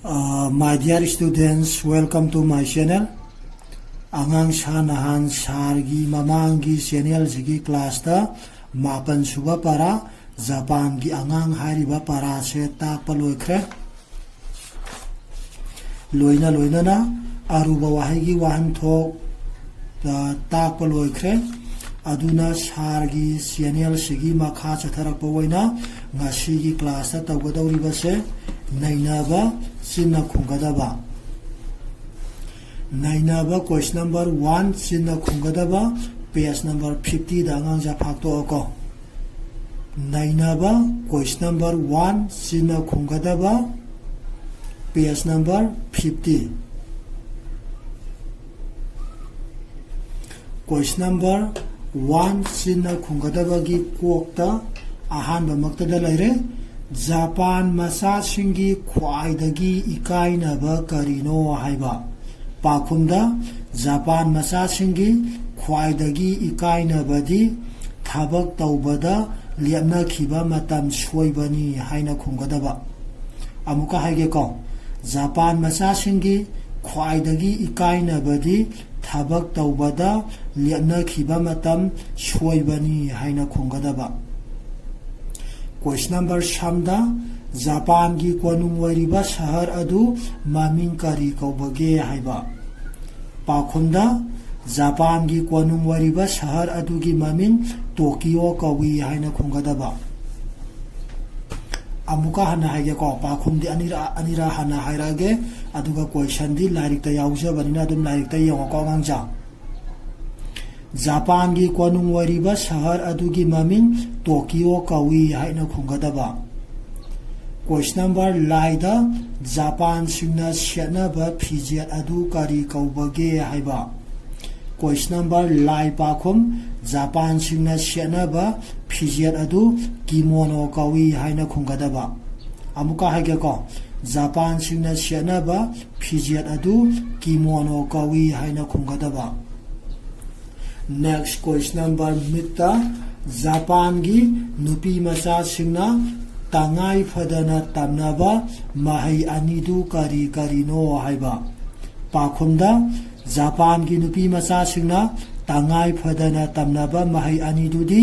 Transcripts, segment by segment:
My dear students, welcome to my channel. Angang sanahan sargi mamangi channel sigi class ta mapan suba para Japan gi angang hariba para se tak paloikre. Loina na aruba wahigi wahan thok tak paloikre. Aduna sargi channel sigi makha chatharak pawaina ngasigi class ta tawgadawriba se nainaba sinna khungadaba. Nainaba question number 1 sinna khungadaba page number 50 da angang ja phakto ko. Nainaba question number 1 sinna khungadaba page number 50. Question number 1 sinna khungadaba gi kokta ahanba maktada laire Japan masa singi khwaidagi ikainaba karino haiba. Pakhumda Japan masa singi khwaidagi ikainabadi thabak tawbada liamna khiba matam soibani haina khungadaba. Amuka haige ko Japan masa singi khwaidagi ikainabadi thabak tawbada liamna khiba matam soibani haina khungadaba. Question number 3 Japan gi konung wariba shahar adu maming kari kaubage haiba. Pakhumda Japan gi konung wariba shahar adu gi maming Tokyo kawi haina khungadaba. Amuka hana haige ko pakhumdi anira hana hairage aduga question di lairik ta yawjabanina dum lairik ta yong ko ngangja. Japan gi konung wariba shahar adugi maming Tokyo kawi haina khungadaba. Question number laida Japan singna shenaba phijet adu kari kaubage haiba. Question number lai pakhum Japan singna shenaba phijet adu kimono kawi haina khungadaba. Amuka haige ko Japan singna shenaba phijet adu kimono kawi haina khungadaba. Next question number mita Japan gi nupi macha singna tangai phadana tamnaba mahai anidu kari karino haiba. Pakhumda Japan gi nupi macha singna tangai phadana tamnaba mahai anidu di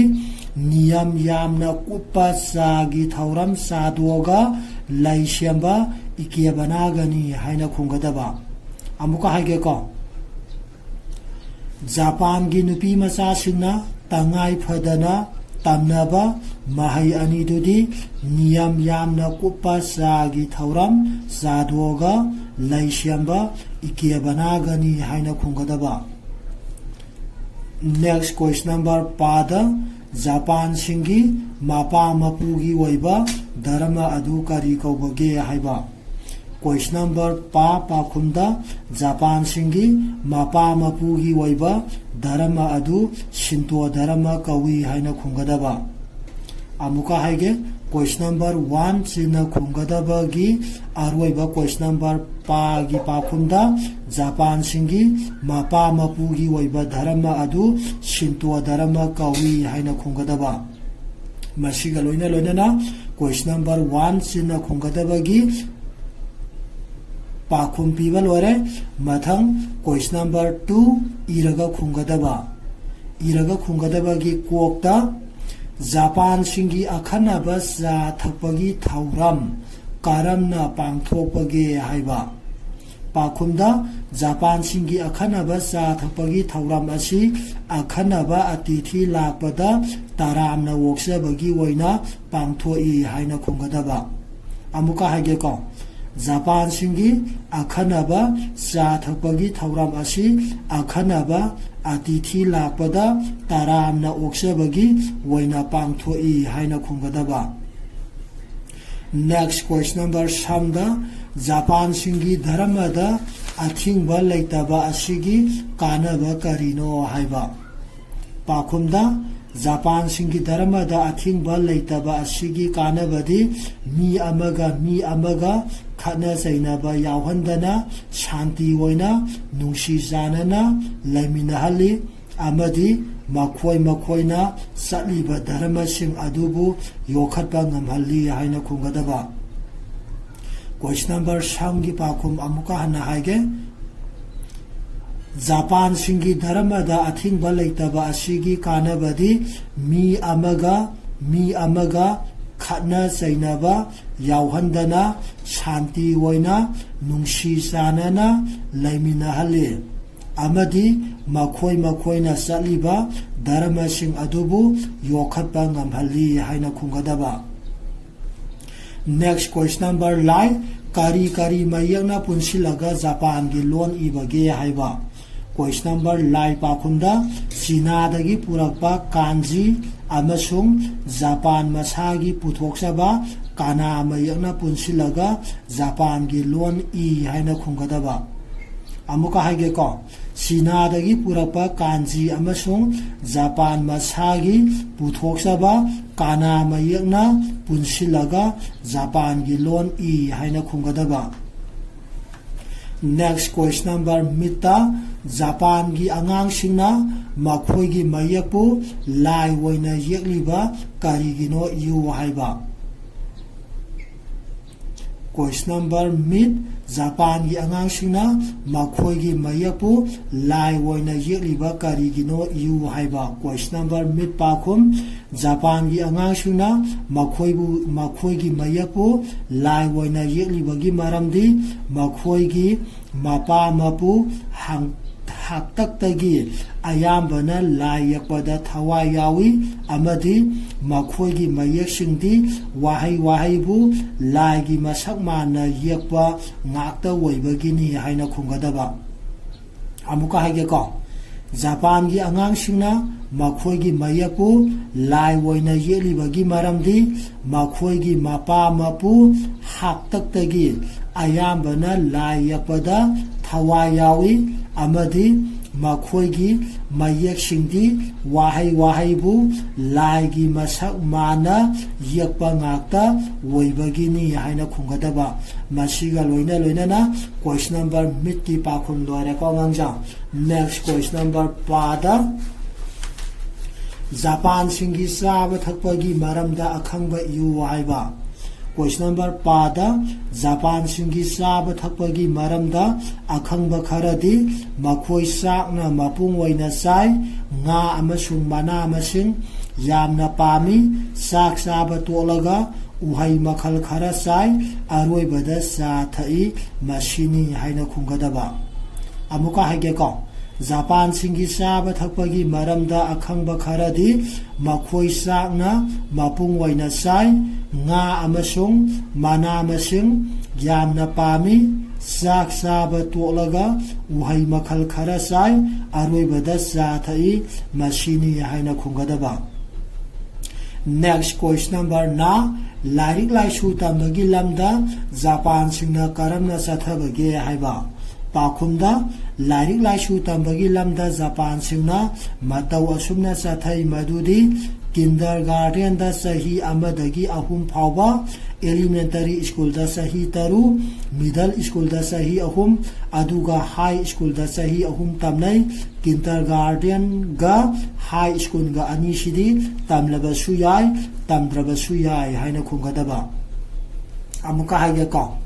niyam yamna kuppa sagi thauram sadoga laisyamba ikiyabanagani haina khungadaba. Amuka haige ko Japan gi nupi macha singna tangai phadana tamnaba mahai anidudi niyam yamna kuppa sagi thauram sadoga laisyamba ikiyabanagani haina khungadaba. Next question number pada Japan singi mapa mapugi waiba dharma adu kari kaubage haiba. Question number pakhumda Japan singi mapa mapugi waiba dharma adu Shinto dharma kawi haina khungadaba. Amuka haige question number 1 sinna khungadaba gi arwaiba question number pa gi pakhumda Japan singi mapa mapugi waiba dharma adu Shinto dharma kawi haina khungadaba. Masiga loina na question number 1 sinna khungadaba gi Pakhum piba lore mathang question number 2 iraga khungadaba. Iraga khungadaba gi kokta Japan singi akhanaba sa thakpagi thauram karamna pangthokpage haiba. Pakhumda Japan singi akhanaba sa thakpagi thauram asi akhanaba atithi lakpada taramna woksabagi oina pangthoi haina khungadaba. Amuka haige ko Japan singi akhanaba sa thakpagi thauram asi akhanaba atithi lakpada taramna oksabagi oina pangthoi haina khungadaba. Next question number 3 Japan singi dharmada athingba leitaba asigi kanaba karino haiba. Pakhumda Japan singi dharmada athingba leitaba asigi kanabadi mi amaga khana sainaba yawhandana shanti oina nungsi janana laiminahali amadi makhoi satliba dharma sing adubu yokhatpa ngamhalli haina khungadaba. Question number Sanggi Pakum Amuka Hana Haige Japan Singi Dharamada Athing Balaitaba Asigi Kanabadi Mi Amaga Khatna Sainaba Yauhandana Shanti Waina Nungshi Sanana Laimina Hale Amadi Makoina Saliba Dharma Sing Adubu Yokhatpa Ngamhali Haina Kungadaba. Next question number Lai Kari Mayana Punsilaga Japan Gi Lon Ibage Haiba. Question number Lai Pakunda China Dagi Purakpa Kanji Amasung Japan Masagi Putoksaba Kana Mayana Punsilaga Japan Gi Lon Haina Kungadaba. Amuka haige ko China dagi purapa kanji amasung Japan masagi puthokchaba kana mayekna punsilaga Japan gi lon haina khungadaba. Next question number Mita Japan gi angang singna makhoi gi mayekpu lai woina yekliba karigino yu haiba. Question number Mid Japan gi angang singna makhoi gi mayakpu lai woina yekliba karigino yu haiba. Question number Mid Pakhum Japan gi angang singna makhoi gi mayakpu lai woina yekliba gi maramdi makhoi gi mapa mapu Haktagi Ayambana Lai Yakpada Thawa Yawi Amadi Makhoigi Mayak Singdi Wahai-Wahaibu Lai Gi Masakmana Yakpa Ngakta Waibagini Haina Kungadaba. Amuka Haige ko Japan gi angang singna makhoigi mayakpu lai woina yelibagi maramdi makhoigi mapa mapu haktaktagi ayambana lai yakpada thawai yawi amadi makhoigi mayak singdi wahai bu lai gi masak mana yakpa ngakta woibagini haina khungadaba. Masiga loina na question number mid ki pakhun loire ko ngangja. Next question number pada Japan singi saba thakpagi maramda akhangba yu haiba. Question number pada Japan singi saba thakpagi maramda akhangba kharadi makhoi sakna mapung waina sai nga amasung mana masing yamna pami sak saba tolaga uhai makhal khara sai aroibada sa thai masini haina khungadaba. Amuka haige ko Japan singi saba thakpagi maramda akhangba kharadi makhoi sakna mapung waina sai nga amasung mana masing yamna pami sak saba tolaga uhai makhal khara sai aroibada sa thai masini haina khungadaba. Next question number na Lairik Laishu Tambagi Lamda Japan Singna Karamna Sathabage Haiba. Pakhumda Lairik Laishu Tambagi Lamda Japan Singna Matau Asumna Sathai Madudi Kindergarten da sahi amadagi ahum phawba elementary school da sahi taru middle school da sahi ahum aduga high school da sahi ahum tamnai kindergarten ga high school ga ani sidi tamlaba suyai tamdraba suyai haina khungadaba. Amuka haige ko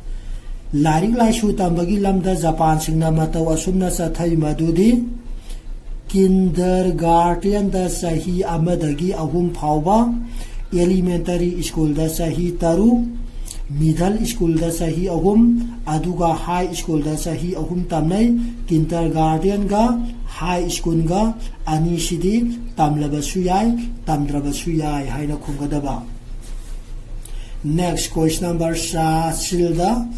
Lairik Laishu Tambagi Lamda Japan Singna Matau Asumna Sathai Madudi Kindergarten da sahi amadagi ahum phawba elementary school da sahi taru middle school da sahi ahum aduga high school da sahi ahum tamnai kindergarten ga high school ga ani sidi tamlaba suyai tamdraba suyai haina khungadaba. Next question number silda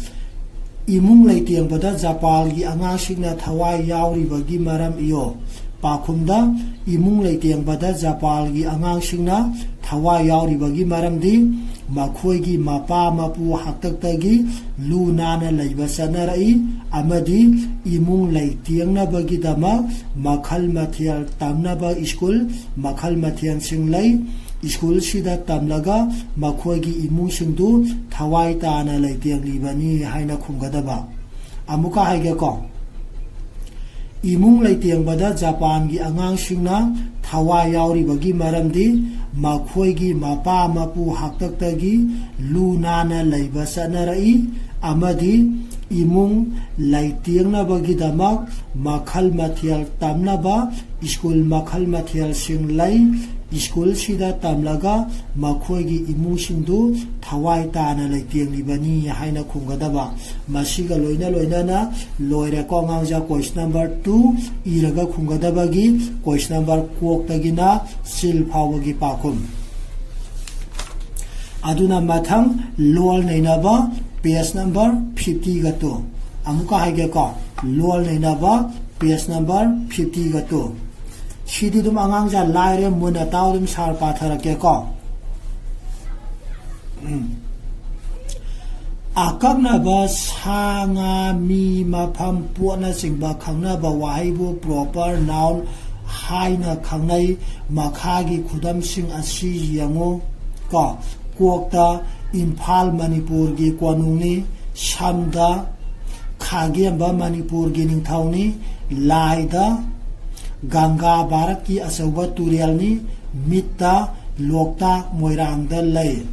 imung leitiang pada Japan gi angasingna thawai yauribagi maram iyo. Pakhumda imung leitiang pada Japan gi angangsingna thawai yauribagi maramdi makhoi gi mapa mapu haktaktagi lunana leiba sanarai amadi imung leitiang na bagi dama makhal mathial tamnaba school makhal mathian singlai school sida tamlaga makhoi gi imung singdu thawai tana leitiang libani haina khungadaba. Amuka haige ko imung leitiang bada Japan gi angang singna thawai yauribagi maramdi makhoigi mapa mapu haktaktagi lunana leiba sanarai amadi imung laitiangnabagi damak makhal mathial tamnaba school makhal mathial sing lai school sida tamlaga makhoigi imung singdu thawai tana laitianglibani haina khungadaba masiga loina na loire ko ngangja question number 2 iraga khungadabagi question number koktagina sil phawagi pakhum aduna mathang lol nainaba page number 50 gato amuka haige ko lol nainaba page number 50 gato shidi dum angangja laire muna tawdum sar patharake ko akaknaba sanga mi mafam puana singba khangnaba wahaibu proper noun haina khangnai makhagi khudam sing asi yango ko kokta Imphal Manipur gi kwanungni Shamda Khagiamba Manipur gi ningthauni Laida Ganga Bharat ki asauba turialni Mitta Loktak Moirangda lay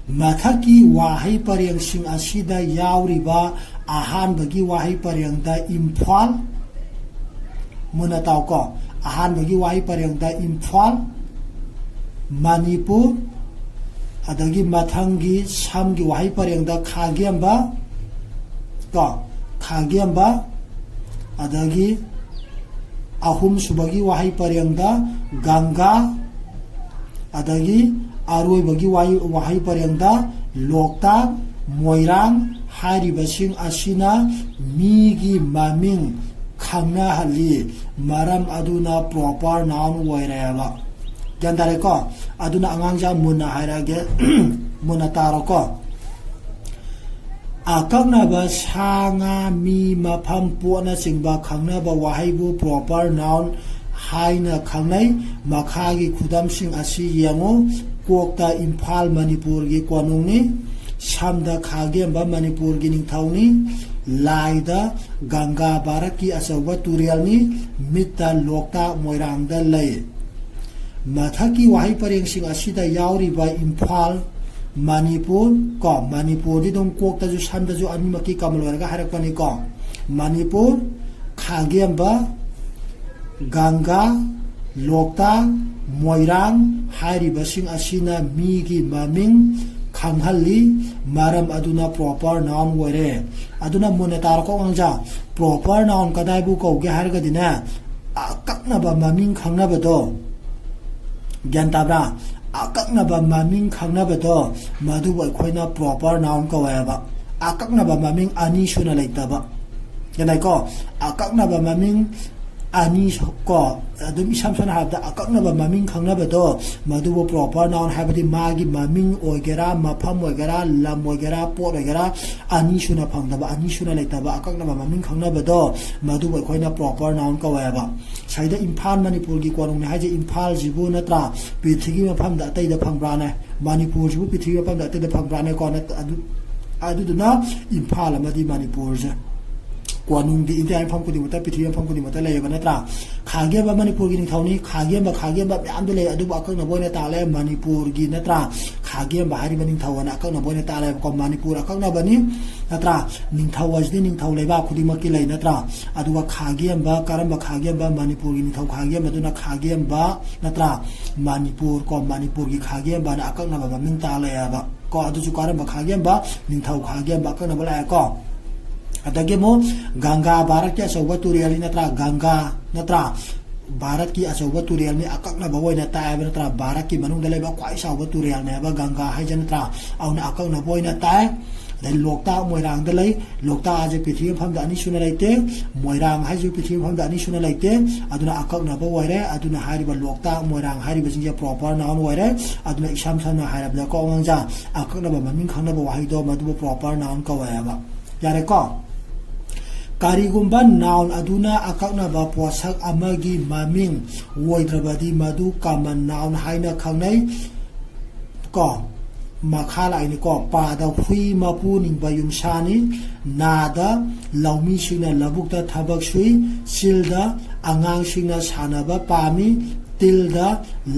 Mathaki wahai pariyang sing asida yauriba ahanbagi wahai pariyangda Imphal munataw ko ahanbagi wahai pariyangda Imphal Manipur adagi mathangi samgi wahai parengda khagiamba ko khagiamba adagi ahum subagi wahai parengda ganga adagi aroi bagi wahai parengda loktak moirang haribasing asina migi maming khangna hali maram aduna proper noun wairayaba gandare ko aduna angangja muna hairage muna taro ko akakna ba sanga mi mafam puana singba khangna ba wahaibu proper noun haina khangnai makhagi khudam sing asi yango kokta Imphal Manipur gi kwanungni Shamda Khagiamba Manipur gi ningthauni Laida Ganga Bharat ki asauba turialni Mitta Loktak Moirangda lay Mathaki wahai pareng sing asida yauriba Imphal Manipur ko Manipur di dong kokta ju Shamda ju animaki kamalwaraga harakpani ko Manipur Khagiamba Ganga Loktak Moirang haribasing asina migi maming khanghalli maram aduna proper noun wore aduna monetar ko angja proper noun kadai bu ko ge harga dina akaknaba maming khangnaba do gyantabra akaknaba maming khangnaba do madu boi khoina proper noun ko waba akaknaba maming ani suna laitaba yanai ko akaknaba maming ani ko adum isamsana habda akaknaba maming khangnaba do madubo proper noun habdi magi maming oigera mafam oigera lam oigera pot oigera ani suna phangdaba ani suna laitaba akaknaba maming khangnaba do madubo khoina proper noun ka waba saida Imphal Manipur gi kwanung ne haje Imphal jibu natra pithigi mafam da tai da phangbra ne Manipur jibu pithigi mafam da tai da phangbra ne ko na aduduna Imphal amadi Manipur je kwanung di India pham kudi mata pithigi pham kudi mata lay banatra Khagiamba Manipur gi ningthauni Khagiamba yam de lay adu akakna boina ta le Manipur gi natra Khagiamba hari baning thawana akakna boina ta le ko Manipur akakna bani natra ningthawajdi ningthaw leba khudi makki lay natra adu Khagiamba karamba Khagiamba Manipur gi ningthaw Khagiamba duna Khagiamba natra Manipur ko Manipur gi Khagiamba na akakna ba ming ta le ba ko adu ju karamba Khagiamba ningthaw Khagiamba akakna bala ko adage mo Ganga Bharat ki asauba turiali natra Ganga natra Bharat ki asauba turial ni akakna ba boina ta ba natra Bharat ki manung dalai ba kwai sauba turial ne ba Ganga hai jan natra auna akakna boina ta dai Loktak Moirang dalai Loktak aje pithigi pham da ani suna laite Moirang hai ju pithigi pham da ani suna laite aduna akakna ba waire aduna hari ba Loktak Moirang hari ba jingja proper noun waire aduna isam sana harab da ko ngja akakna ba maming khangna ba wahai do madu proper noun ka waya ba yare ko Karigumba noun aduna akakna ba posak amagi maming woidrabadi madu common noun haina khangnai ko makhala ini ko pada hui mapu ning bayum shani nada laumi sina labukta thabak sui silda angangsingna sanaba pami tilda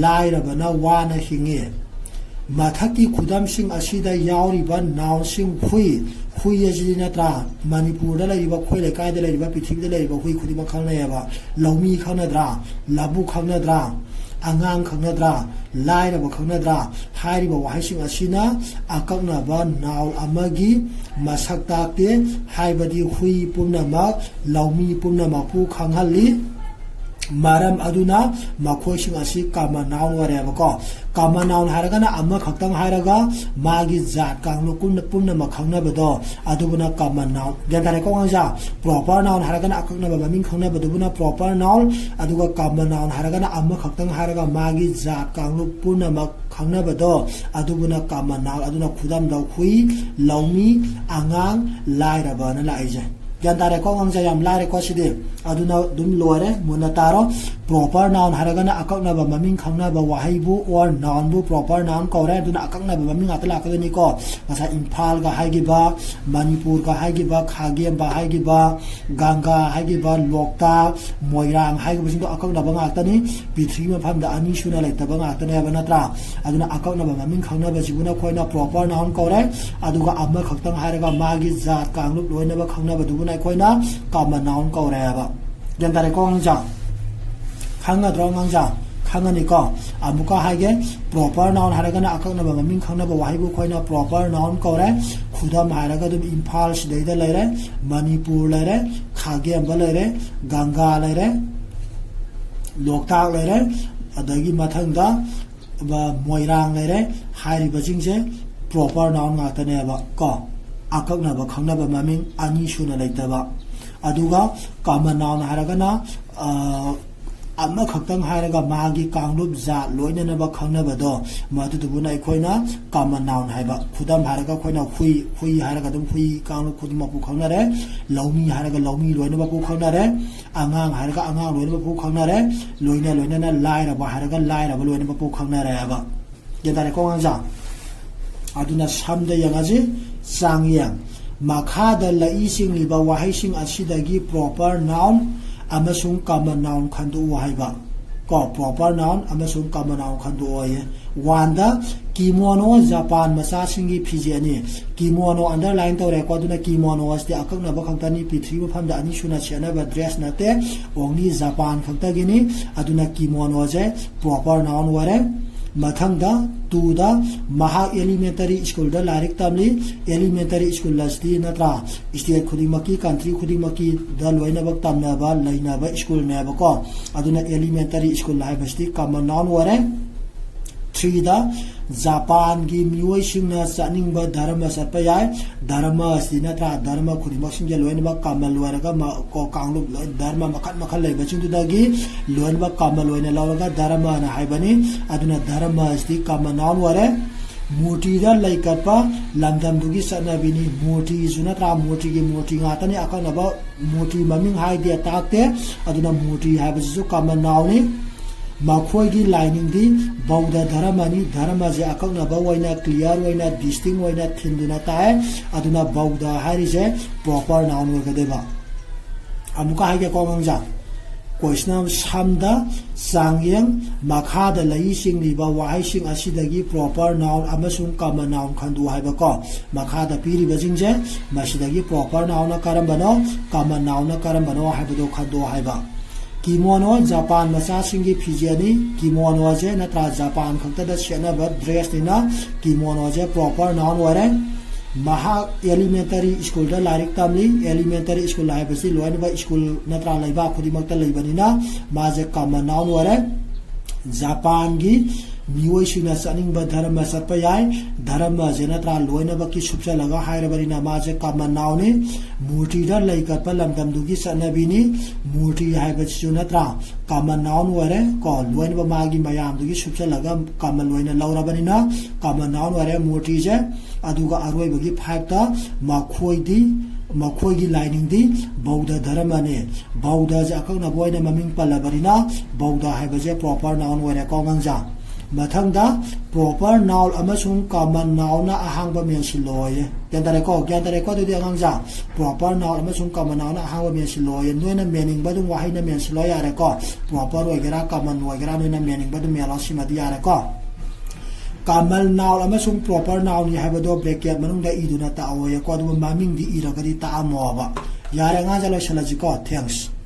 lairabana wana hinge mathaki khudamsing asida yauriba nausing hui asidi natra manipurda laiba khoi lekai da laiba pithibda laiba hui khudima khangnayaba laumi khangnadra labu khangnadra angang khangnadra lairaba khangnadra hairiba wahaising asina akaknaba naul amagi masak takte haibadi hui pumnamak laumi pumnamak pu khanghalli maram aduna makhoising asi kama naun wareba ko kama naun haragana amma khaktang haraga magi jat kanglu punna makhangna bedo adubuna kama naun jantare ko ngja proper noun haragana akakna ba ming khangna bedubuna proper noun aduga kama naun haragana amma khaktang haraga magi jat kanglu punna makhangna bedo adubuna kama naun aduna khudam dau khui laumi angang lairaba na laije jantare ko ngja yam lare ko sidi aduna dum loare munataro proper noun haragana akakna ba maming khangna ba wahaibu or noun bu proper noun kore aduna akakna ba maming atla akagani ko masa imphal ga haigi ba manipur ga haigi ba khagem ba haigi ba ganga haigi ba lokta moirang haigi ba sing akakna ba ngaktani pithri ma pham da ani suna lai ta ba ngaktani ba natra aduna akakna ba maming khangna ba jibuna khoina proper noun kore aduga amma khaktang haraga magi jat kanglup loina ba khangna ba dubuna khoina kama noun kore ba jantare ko ngja khanga drong ngja khanga ni ko amuka hage proper noun haragana akakna ba maming khangna ba wahaibu khoina proper noun kore khudam haraga dum imphal sidaida laire manipur laire khagem ba laire ganga laire loktak laire adagi mathangda ba moirang laire hairi ba jingje proper noun ngatane ba ko akakna ba khangna ba maming ani suna laita ba aduga kama noun haragana amma khaktang haraga magi kanglup ja loina ba khangna ba do madu dubuna ikhoina kama noun haiba khudam haraga khoina hui haraga dum hui kanglup khudima pu khangna re laumi haraga laumi loina ba pu khangna re angang haraga angang loina ba pu khangna re loina na laira ba haraga laira ba loina ba pu khangna re ba yadare ko ngja aduna samda yangaji sangyang makhada laising liba wahaising asidagi proper noun amasung common noun khandu wahaiba ko proper noun amasung common noun khandu oye wanda kimono japan masa singi phijani kimono underline tore ko duna kimono asti akakna ba khangtani pithri ba phamda ani suna chena ba dress nate only japan khangtagini aduna kimono je proper noun ware mathangda tu da maha elementary school da larik tamli elementary school lasti natra state khudimaki country khudimaki da loina bak tamna ba laina ba school ne ba ko aduna elementary school lai basti common noun ware 3 da japan gi mioi singna chaning ba dharma satpa yai dharma sina tra dharma khudimak sing loina ba kamal wara ga ko kanglu dharma makhat lai ba ching du da gi loina ba kamal loina lawaga dharma na haibani aduna dharma sti common noun ware muti da laikatpa lamdam dugi sana bini muti suna tra muti gi muti ngatani akana ba muti maming hai dia takte aduna muti hai ba su common noun ni makhoi gi lining di bauda dharamani dharma je akakna ba waina clear waina distinct waina thinduna tae aduna bauda hari je proper noun wa gadeba amuka haige ko mangja question samda sangyang makhada laising liba wahaising asidagi proper noun amasung common noun khandu haiba ko makhada piri bajingje masidagi proper noun karambano common noun karambano haibado khandu haiba kimono japan masa singi phijani kimono je natra japan khakta da chena ba dress dina kimono je proper noun ware maha elementary school da larik tamli elementary school lai basi loina ba school natra laiba khudi makta leibanina ma je common noun ware japan gi mioi sina saning ba dharma satpa yai dharma jenatra loina ba ki supcha laga haira bari na ma je common noun ni murti da laikat pa lamdam dugi sanabini murti hai ba chunatra common noun ware ko loina ba magi mayam dugi supcha laga common loina laura bani na common noun ware murti je aduga aroi bagi 5 ta makhoi gi lining di bauda dharma ne bauda ja akakna boina maming palabarina bauda hai ba je proper noun ware ko nganja mathangda proper noun amasung common noun na ahangba mensiloi gyan tare ko dudi angangja proper noun amasung common noun na ahangba mensiloi noina meaning badung wahai na mensiloi yare ko proper oigera common oigera noina meaning badung melosi madi yare ko common noun amasung proper noun ni habado bracket manungda iduna ta awoye ko dum maming di iragadi ta amoba yare nga jalo salaji ko thanks